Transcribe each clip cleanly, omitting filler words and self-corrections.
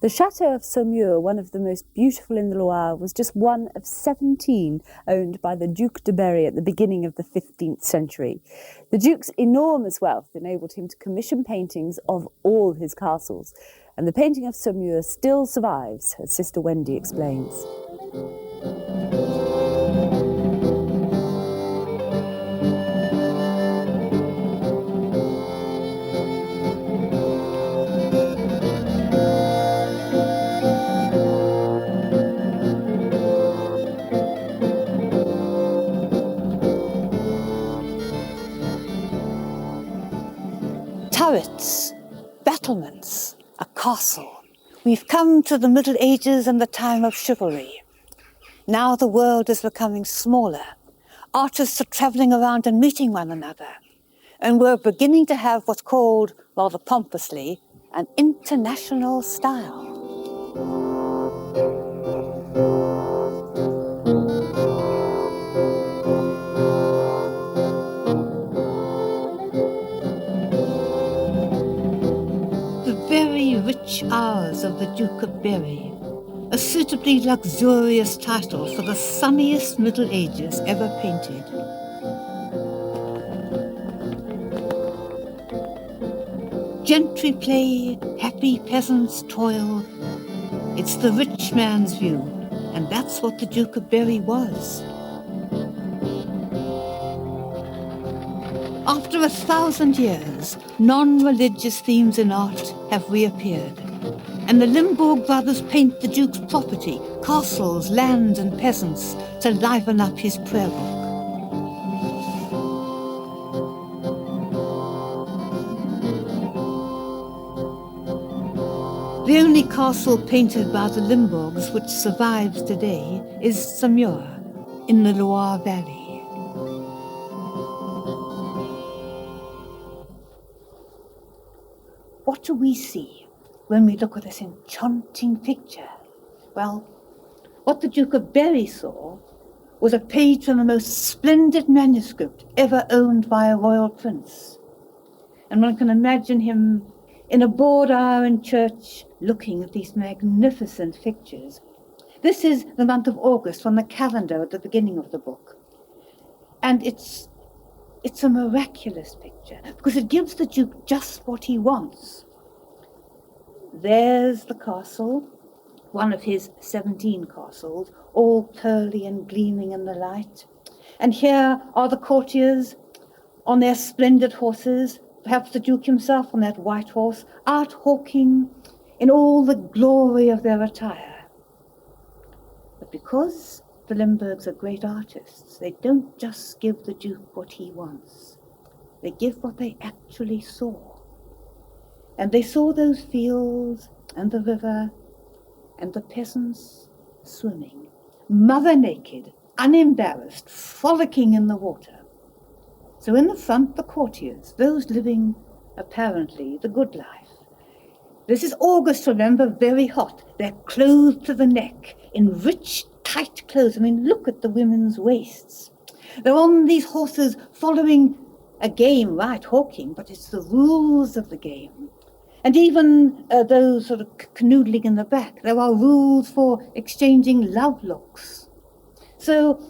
The Château of Saumur, one of the most beautiful in the Loire, was just one of 17 owned by the Duc de Berry at the beginning of the 15th century. The Duke's enormous wealth enabled him to commission paintings of all his castles, and the painting of Saumur still survives, as Sister Wendy explains. Turrets, battlements, a castle. We've come to the Middle Ages and the time of chivalry. Now the world is becoming smaller. Artists are travelling around and meeting one another. And we're beginning to have what's called, rather pompously, an international style. The very rich hours of the Duke of Berry, a suitably luxurious title for the sunniest Middle Ages ever painted. Gentry play, happy peasants toil. It's the rich man's view, and that's what the Duke of Berry was. After 1,000 years, non-religious themes in art have reappeared, and the Limbourg brothers paint the Duke's property, castles, land and peasants to liven up his prayer book. The only castle painted by the Limbourgs which survives today is Saumur in the Loire Valley. What do we see when we look at this enchanting picture? Well, what the Duke of Berry saw was a page from the most splendid manuscript ever owned by a royal prince. And one can imagine him in a bored hour in church looking at these magnificent pictures. This is the month of August from the calendar at the beginning of the book. And it's a miraculous picture because it gives the Duke just what he wants. There's the castle, one of his 17 castles, all pearly and gleaming in the light. And here are the courtiers on their splendid horses, perhaps the Duke himself on that white horse, out hawking in all the glory of their attire. But because the Limburgs are great artists, they don't just give the Duke what he wants. They give what they actually saw. And they saw those fields and the river and the peasants swimming, mother naked, unembarrassed, frolicking in the water. So in the front, the courtiers, those living, apparently, the good life. This is August, remember, very hot. They're clothed to the neck in rich, tight clothes. I mean, look at the women's waists. They're on these horses following a game, right, hawking, but it's the rules of the game. And even those sort of canoodling in the back, there are rules for exchanging love looks. So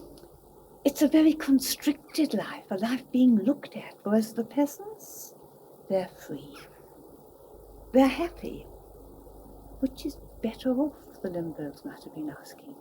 it's a very constricted life, a life being looked at, whereas the peasants, they're free. They're happy. Which is better off, the Limburgs might have been asking.